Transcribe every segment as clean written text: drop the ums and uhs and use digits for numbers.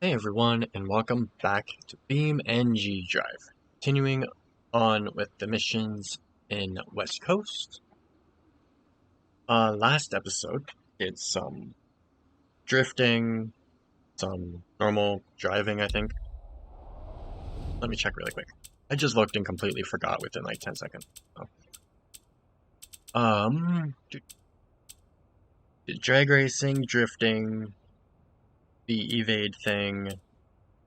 Hey everyone, and welcome back to BeamNG.drive. Continuing on with the missions in West Coast. Last episode did some drifting, some normal driving, I think. Let me check really quick. I just looked and completely forgot within like 10 seconds. Did drag racing, drifting, the evade thing,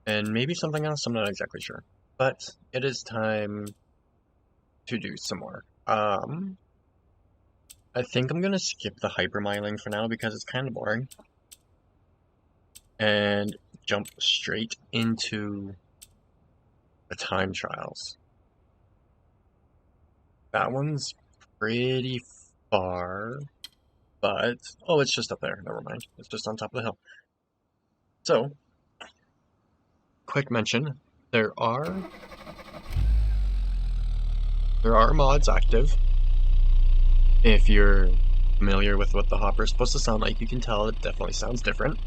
and maybe something else, I'm not exactly sure. But it is time to do some more. I think I'm gonna skip the hypermiling for now because it's kind of boring. And jump straight into the time trials. That one's pretty far, but oh, it's just up there. Never mind. It's just on top of the hill. So, quick mention, there are mods active. If you're familiar with what the hopper is supposed to sound like, you can tell it definitely sounds different.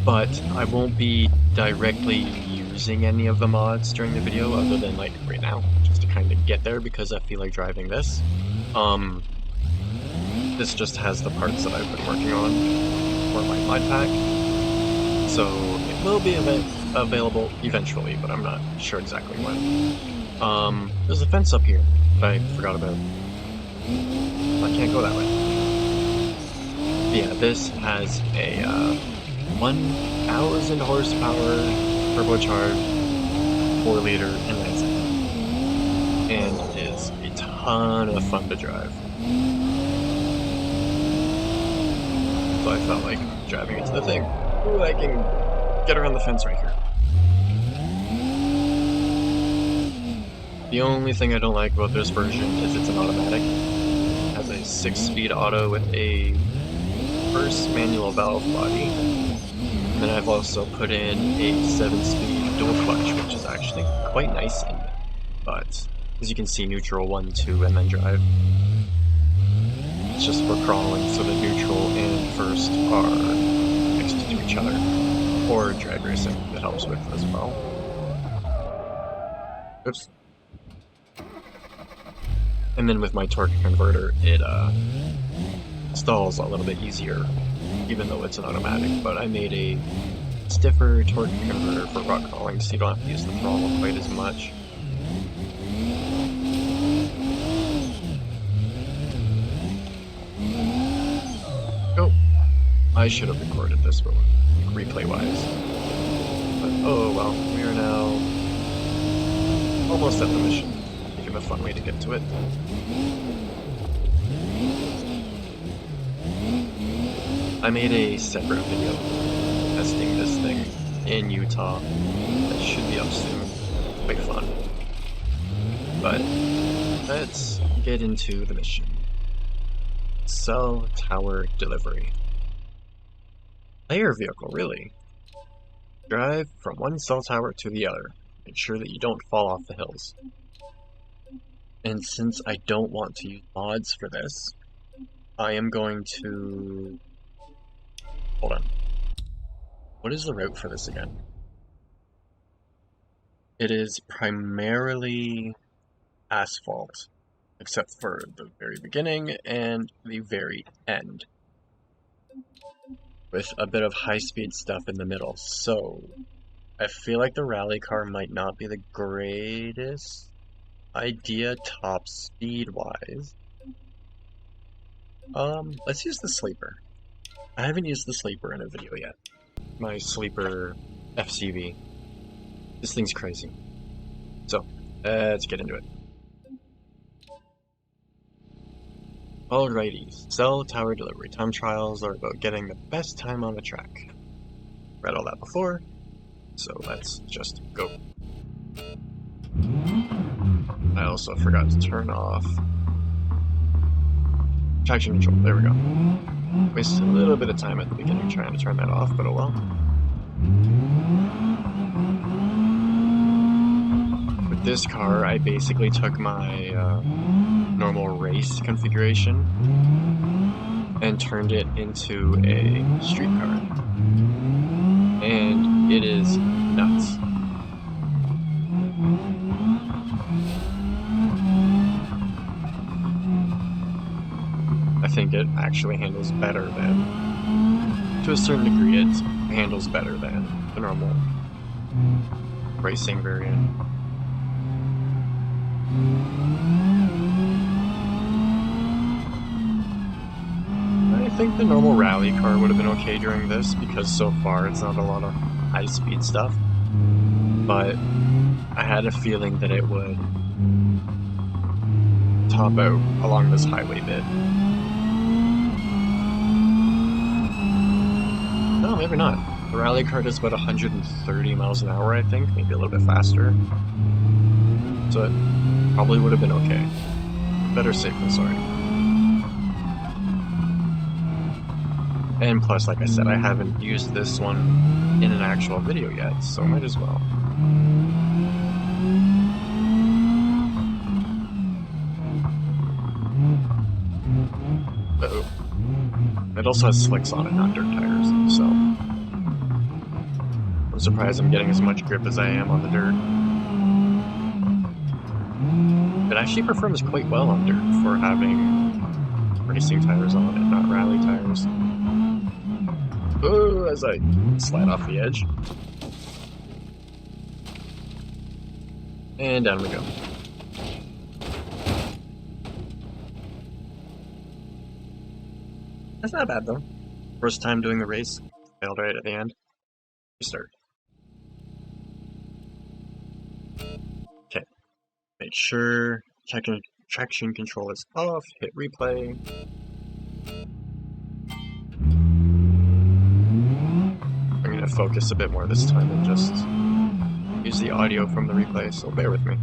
But I won't be directly using any of the mods during the video other than like right now, just to kind of get there because I feel like driving this. This just has the parts that I've been working on for my mod pack, so it will be available eventually, but I'm not sure exactly when. There's a fence up here that I forgot about. I can't go that way. But yeah, this has a 1,000 horsepower turbocharged 4-liter inline cycle, and it is a ton of fun to drive. So I felt like driving into the thing. Ooh, I can get around the fence right here. The only thing I don't like about this version is it's an automatic. It has a 6-speed auto with a first manual valve body. And then I've also put in a 7-speed dual clutch, which is actually quite nice in it. But as you can see, neutral 1, 2, and then drive. It's just for crawling, so the neutral and first are next to each other. Or drag racing, that helps with as well. Oops. And then with my torque converter, it stalls a little bit easier, even though it's an automatic, but I made a stiffer torque converter for rock crawling, so you don't have to use the throttle quite as much. Oh, I should have recorded this, but replay-wise. But oh well, we are now almost at the mission. Taking a fun way to get to it. I made a separate video testing this thing in Utah that should be up soon. Quite fun. But let's get into the mission. Cell tower delivery. Layer vehicle, really? Drive from one cell tower to the other. Make sure that you don't fall off the hills. And since I don't want to use mods for this, I am going to... Hold on. What is the route for this again? It is primarily asphalt, except for the very beginning and the very end, with a bit of high-speed stuff in the middle. So I feel like the rally car might not be the greatest idea top speed-wise. Let's use the sleeper. I haven't used the sleeper in a video yet. My sleeper FCV. This thing's crazy. So, let's get into it. Alrighty, cell tower delivery. Time trials are about getting the best time on the track. Read all that before, so let's just go. I also forgot to turn off traction control. There we go. Wasted a little bit of time at the beginning trying to turn that off, but oh well. With this car, I basically took my normal race configuration and turned it into a street car. actually handles better than, to a certain degree, it handles better than the normal racing variant. I think the normal rally car would have been okay during this, because so far it's not a lot of high-speed stuff, but I had a feeling that it would top out along this highway bit. No, maybe not. The rally car does about 130 miles an hour, I think, maybe a little bit faster. So it probably would have been okay. Better safe than sorry. And plus, like I said, I haven't used this one in an actual video yet, so might as well. Uh-oh. It also has slicks on it, not dirt tires, so I'm surprised I'm getting as much grip as I am on the dirt. It actually performs quite well on dirt for having racing tires on it, not rally tires. Oh, as I slide off the edge. And down we go. That's not bad though. First time doing the race, failed right at the end. Restart. Okay. Make sure traction control is off, hit replay. I'm going to focus a bit more this time and just use the audio from the replay, so bear with me.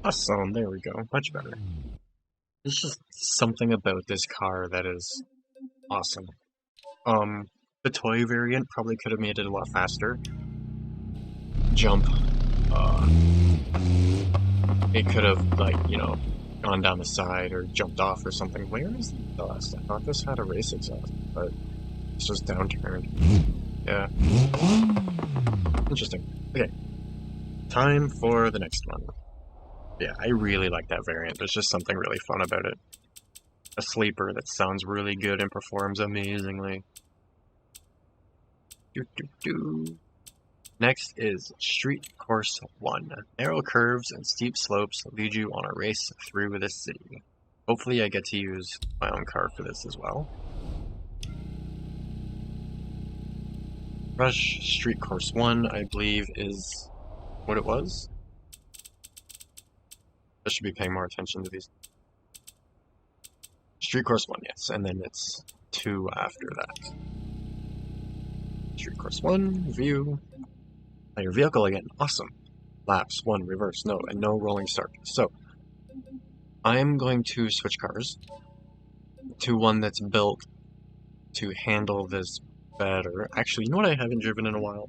Awesome, there we go, much better. There's just something about this car that is awesome. The toy variant probably could have made it a lot faster. Jump, it could have, like, you know, gone down the side or jumped off or something. Where is the exhaust? I thought this had a race exhaust, but it's just downturned. Yeah. Interesting. Okay. Time for the next one. Yeah, I really like that variant. There's just something really fun about it. A sleeper that sounds really good and performs amazingly. Next is Street Course 1. Narrow curves and steep slopes lead you on a race through the city. Hopefully I get to use my own car for this as well. Rush Street Course 1, I believe, is what it was. I should be paying more attention to these. Street Course 1, yes, and then it's 2 after that. Street course 1, view. Your vehicle again, awesome. Laps, 1, reverse, no, and no rolling start. So, I'm going to switch cars to one that's built to handle this better. Actually, you know what I haven't driven in a while?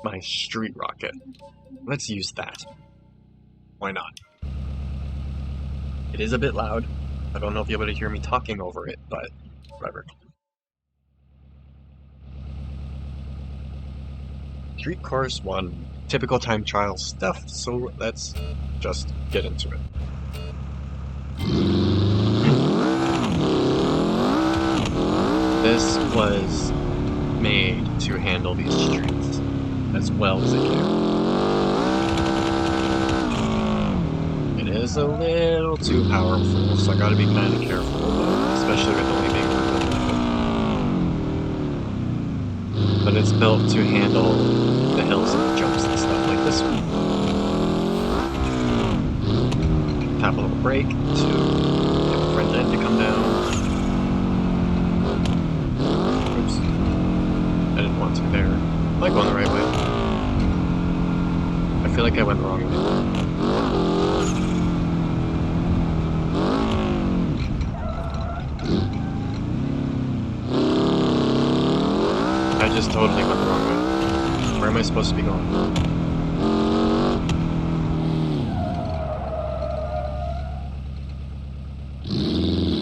My street rocket. Let's use that. Why not? It is a bit loud. I don't know if you'll be able to hear me talking over it, but whatever. Street course 1. Typical time trial stuff, so let's just get into it. This was made to handle these streets as well as it can. It is a little too powerful, so I gotta be kind of careful, especially with only being for the but it's built to handle the hills and the jumps and stuff like this one. Tap a little brake to get the front end to come down. Oops. I didn't want to there. Am I going the right way? I feel like I went the wrong way. I just totally went the wrong way. Where am I supposed to be going?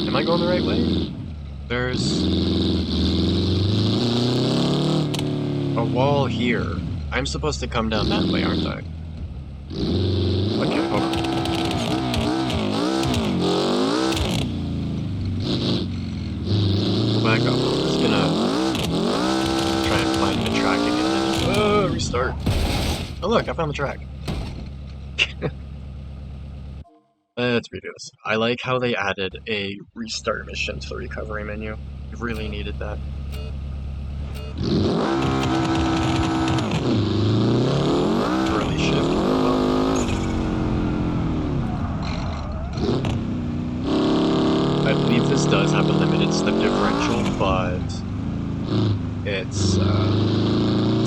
Am I going the right way? There's a wall here. I'm supposed to come down that way, aren't I? Okay, hold on. Go back up. I'm just gonna try and find the track again. Restart. Oh look, I found the track. Let's redo this. I like how they added a restart mission to the recovery menu. I really needed that. Early shift. I believe this does have a limited slip differential, but it's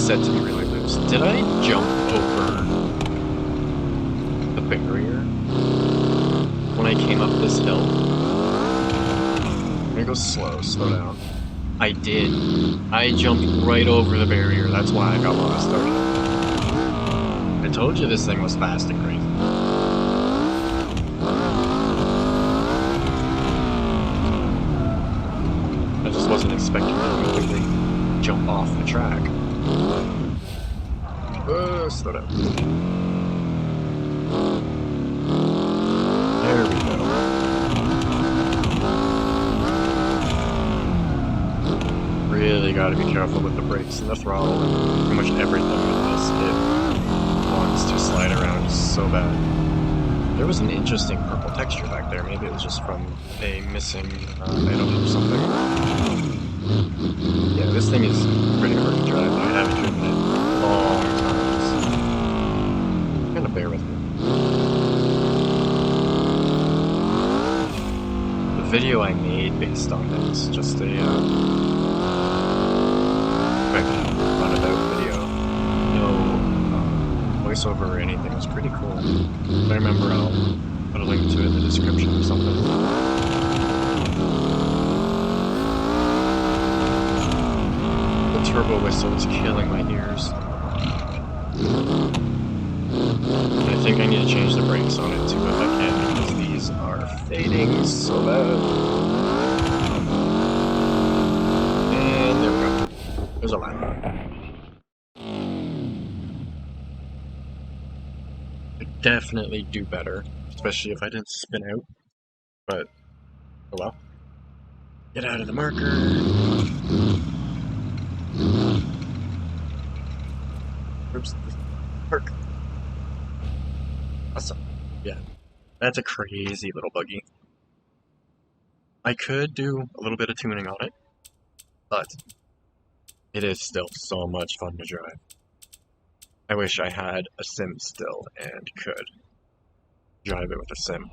said to be really loose. Did I jump over the barrier when I came up this hill? I'm gonna go slow down. I did. I jumped right over the barrier, that's why I got lost. Okay. I told you this thing was fast and crazy. I just wasn't expecting to completely jump off the track. Slow down. There we go. Really gotta be careful with the brakes and the throttle and pretty much everything with this. It wants to slide around so bad. There was an interesting purple texture back there. Maybe it was just from a missing item or something. Yeah, this thing is pretty hard to drive. I haven't driven it long times. Kind of bear with me. The video I made based on this, just a quick runabout video. No voiceover or anything. It was pretty cool. If I remember, I'll put a link to it in the description or something. Turbo whistle is killing my ears. I think I need to change the brakes on it too if I can, because these are fading so bad. And there we go. There's a line. Could definitely do better, especially if I didn't spin out. But, oh well. Get out of the marker. Oops. Perk. Awesome. Yeah. That's a crazy little buggy. I could do a little bit of tuning on it, but it is still so much fun to drive. I wish I had a sim still and could drive it with a sim.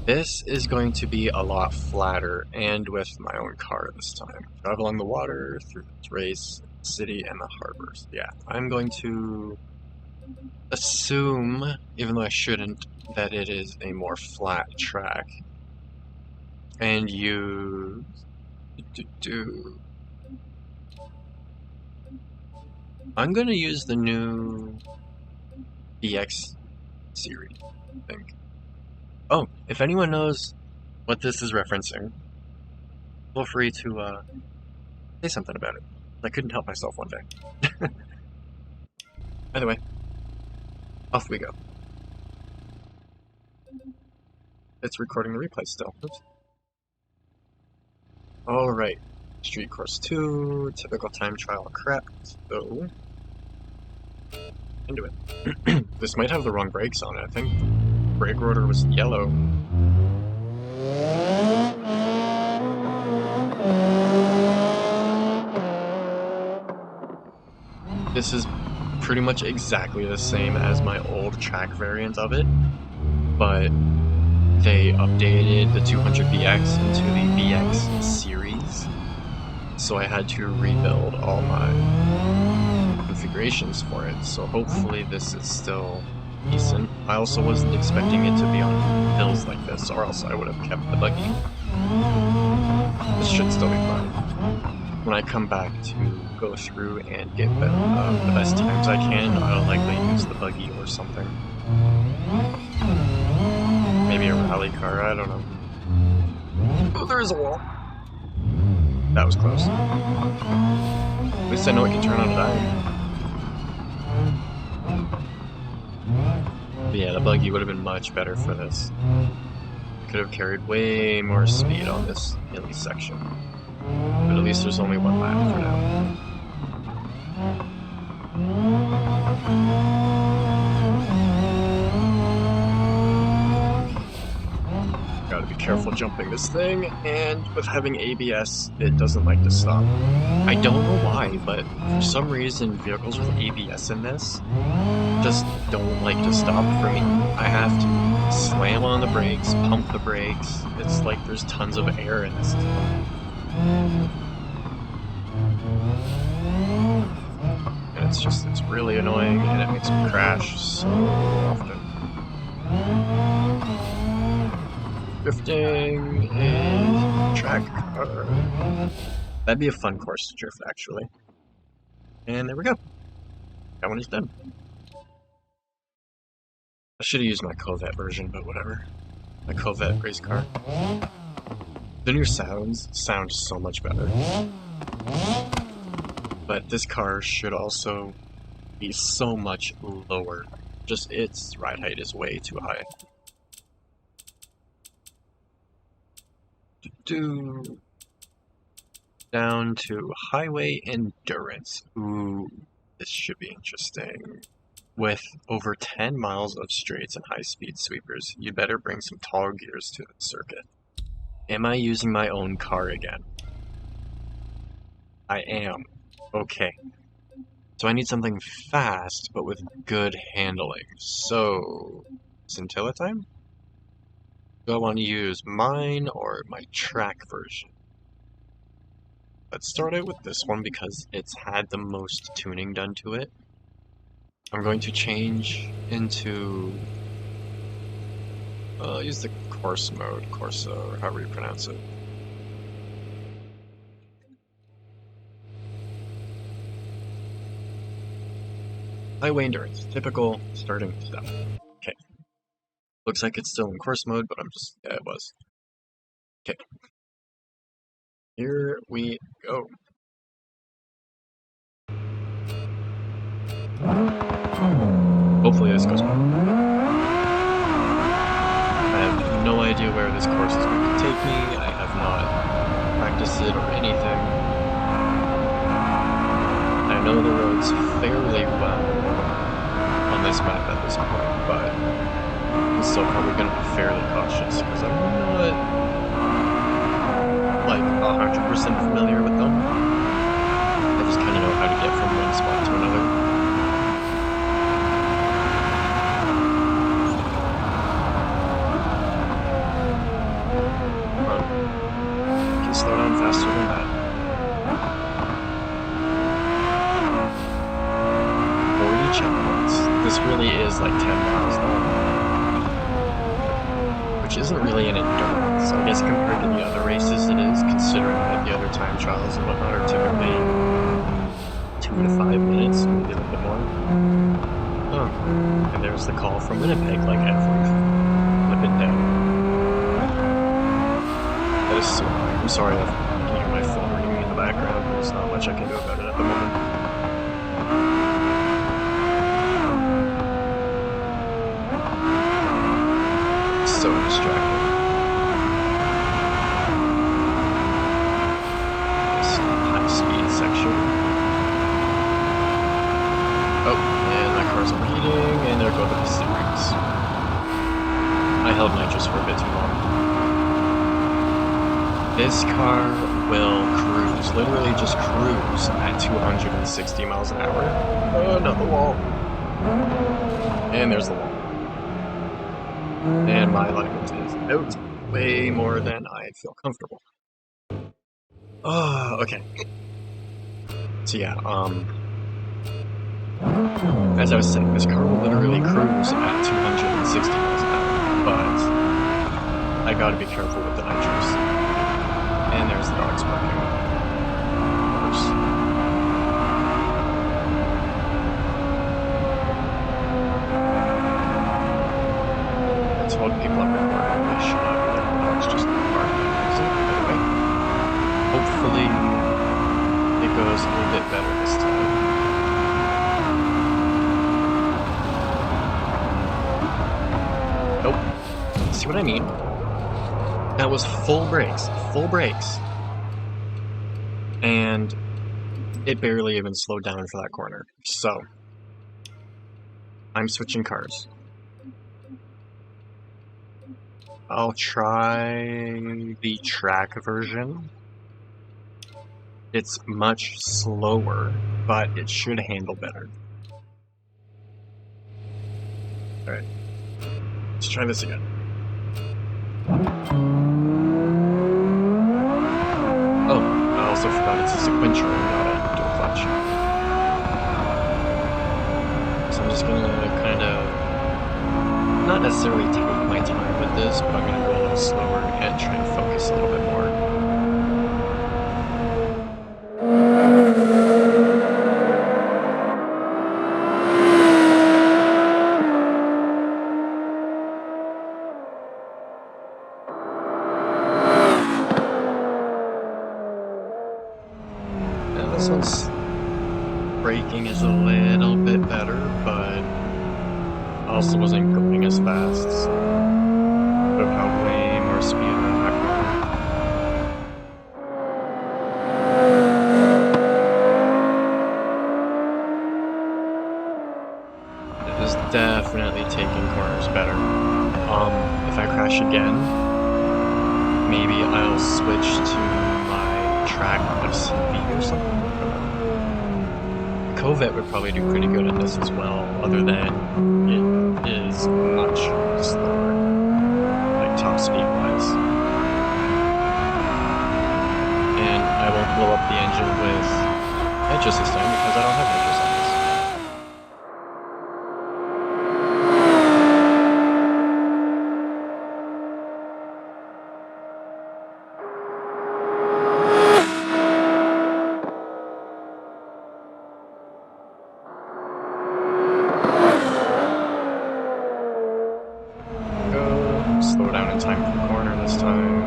This is going to be a lot flatter and with my own car this time. Drive along the water, through the race, city, and the harbors. Yeah, I'm going to assume, even though I shouldn't, that it is a more flat track. And use... I'm going to use the new BX series, I think. Oh, if anyone knows what this is referencing, feel free to say something about it. I couldn't help myself one day. Either way, off we go. It's recording the replay still. Oops. Alright, Street Course 2, typical time trial crap, so... into it. This might have the wrong brakes on it. I think the brake rotor was yellow. This is pretty much exactly the same as my old track variant of it, but they updated the 200BX into the BX series, so I had to rebuild all my configurations for it, so hopefully this is still decent. I also wasn't expecting it to be on hills like this, or else I would have kept the buggy. This should still be fine. When I come back to go through and get the best times I can, I'll likely use the buggy or something. Maybe a rally car, I don't know. Oh, there's a wall. That was close. At least I know it can turn on a dime. But yeah, the buggy would have been much better for this. Could have carried way more speed on this hilly section. But at least there's only one lap for now. Gotta be careful jumping this thing, and with having ABS, it doesn't like to stop. I don't know why, but for some reason vehicles with ABS in this just don't like to stop for me. I have to slam on the brakes, pump the brakes. It's like there's tons of air in this thing. And it's really annoying, and it makes me crash so often. Drifting is track car. That'd be a fun course to drift, actually. And there we go. That one is done. I should have used my Corvette version, but whatever. My Corvette race car. The new sounds sound so much better. But this car should also be so much lower. Just its ride height is way too high. Down to highway endurance. Ooh, this should be interesting. With over 10 miles of straights and high-speed sweepers, you better bring some tall gears to the circuit. Am I using my own car again? I am. Okay. So I need something fast, but with good handling. So, Scintilla time? Do I want to use mine or my track version? Let's start out with this one because it's had the most tuning done to it. I'm going to change into... I'll use the course mode, Corsa, or however you pronounce it. Highway endurance, typical starting stuff. Okay. Looks like it's still in course mode, but I'm just... yeah, it was. Okay. Here we go. Hopefully this goes well. I have no idea where this course is going to take me. I have not practiced it or anything. I know the roads fairly well on this map at this point, but I'm still probably going to be fairly cautious because I'm not like 100% familiar with them. I just kind of know how to get from one spot to another. checkpoints. This really is like 10 miles long, which isn't really an endurance. I guess compared to the other races it is, considering that the other time trials and whatnot are typically 2 to 5 minutes, maybe a little bit more. Oh, and there's the call from Winnipeg, like every flippin' day. That is so annoying. I'm sorry if you can hear my phone ringing in the background, there's not much I can do about it at the moment. So distracting. This high-speed section. Oh, and that car's overheating, and there go the steerings. I held nitrous for a bit too long. This car will cruise, literally just cruise at 260 miles an hour. Oh, not the wall. And there's the wall. And my alignment is out way more than I feel comfortable. Oh, okay. So yeah, as I was saying, this car will literally cruise at 260 miles an hour, but I gotta be careful with the nitrous. And there's the dogs barking. Of course. I told people I'm recording, they should not be letting the dogs just bark like crazy. Anyway, hopefully it goes a little bit better this time. Nope. See what I mean? That was full brakes, and it barely even slowed down for that corner. So, I'm switching cars. I'll try the track version. It's much slower, but it should handle better. Alright, let's try this again. Oh, I also forgot it's a sequential, not a dual clutch. So I'm just gonna kind of, not necessarily take my time with this, but I'm gonna go a little slower and try to focus a little bit more. This one's braking is a little bit better, but also wasn't going as fast. Would have had way more speed around that corner. It is definitely taking corners better. If I crash again, maybe I'll switch to my track FCV or something. Covet would probably do pretty good at this as well, other than it is much slower, like top speed wise. And I won't blow up the engine with nitrous this time because I don't have nitrous on this. Slow down in time for the corner this time.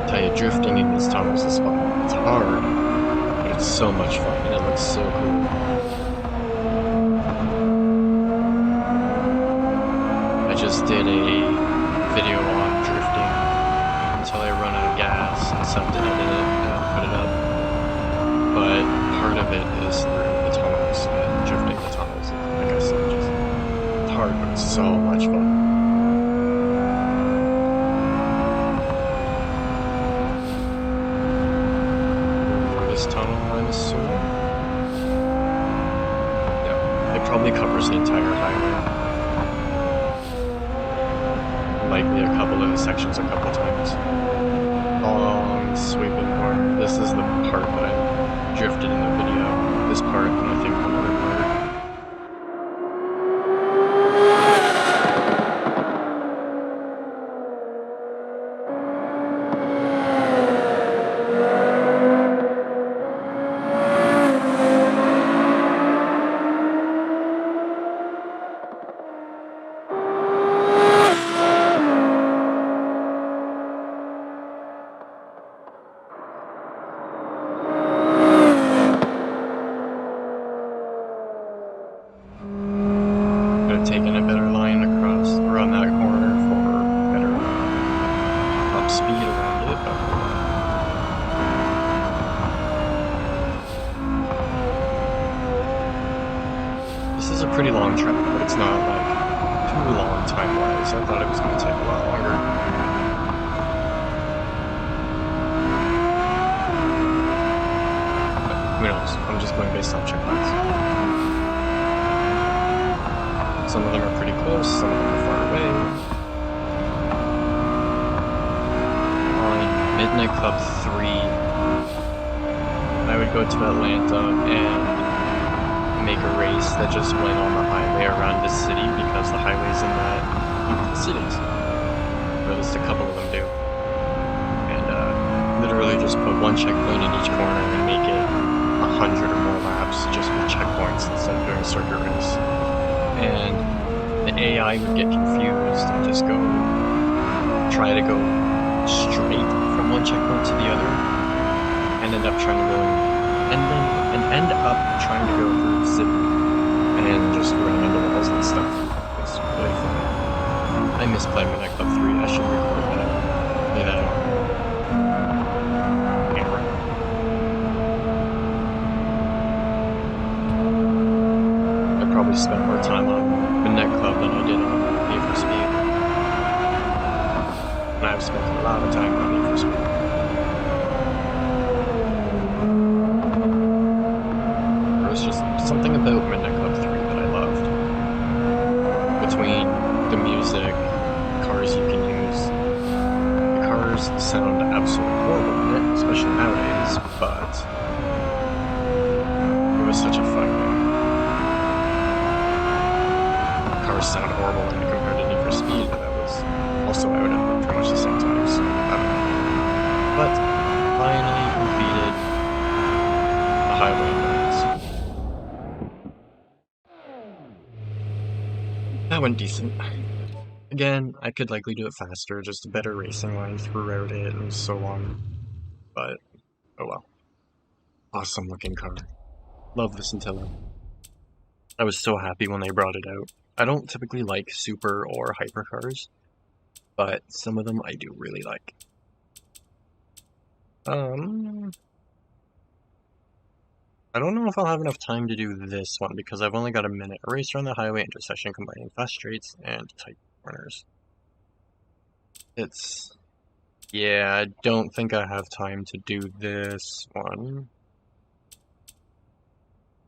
I tell you, drifting in these tunnels is fun. It's hard, but it's so much fun, and it looks so cool. I just did a video on drifting until I run out of gas and decided to edit it and put it up. But part of it is through the tunnels and drifting the tunnels, like I said, just hard, but it's so much fun. For this tunnel, I'm assuming. Yeah, it probably covers the entire highway. Likely a couple of the sections a couple times. Long sweeping corner. This is the part that I drifted in the video. This part, and have taken a better line across around that corner for better top speed around it, but this is a pretty long trip, but it's not like too long time-wise. I thought it was going to take a lot longer. But who knows? I'm just going based on checkpoints. Some of them are pretty close, some of them are far away. On Midnight Club 3, I would go to Atlanta and make a race that just went on the highway around the city because the highways in the cities, or at least a couple of them do. And literally just put one checkpoint in each corner and make it 100 or more laps just with checkpoints instead of doing a circuit race. And the AI would get confused and just try to go straight from one checkpoint to the other, and end up trying to go through the city and just run into walls and stuff. It's really fun. I miss playing Midnight Club 3. I should record that. Play that on camera. I probably spent more time on Midnight Club than I did on Need for Speed. And I've spent a lot of time on Need for Speed. Just something about Midnight Club 3 that I loved. Between the music, the cars you can use. The cars sound absolutely horrible in it, especially nowadays, but it was such a fun game. The cars sound horrible in it compared to Need for Speed, but that was also out at pretty much the same time, so I don't know. But finally completed the highway race. That went decent. Again, I could likely do it faster, just a better racing line throughout it and so on. But, oh well. Awesome looking car. Love the Scintilla. I was so happy when they brought it out. I don't typically like super or hypercars, but some of them I do really like. I don't know if I'll have enough time to do this one because I've only got a minute. A race around the highway intersection combining fast straights and tight corners. Yeah, I don't think I have time to do this one.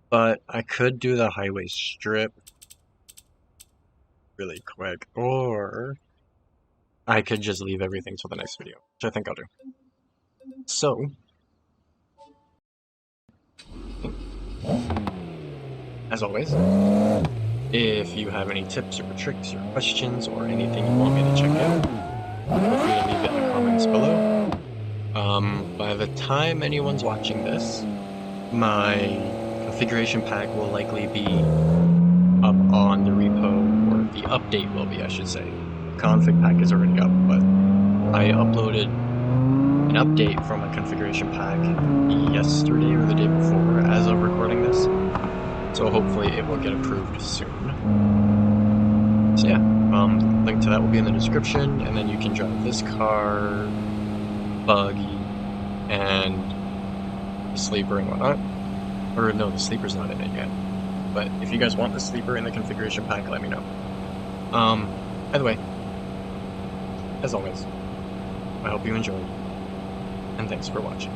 But I could do the highway strip really quick, or I could just leave everything till the next video, which I think I'll do. So, as always, if you have any tips or tricks or questions or anything you want me to check out, feel free to leave it in the comments below. By the time anyone's watching this, my configuration pack will likely be up on the repo, or the update will be, I should say. The config pack is already up, but I uploaded an update from my configuration pack yesterday or the day before as of recording this. So hopefully it will get approved soon. So yeah, link to that will be in the description, and then you can drive this car, buggy, and the sleeper and whatnot. Or no, the sleeper's not in it yet. But if you guys want the sleeper in the configuration pack, let me know. Either way, as always, I hope you enjoyed, and thanks for watching.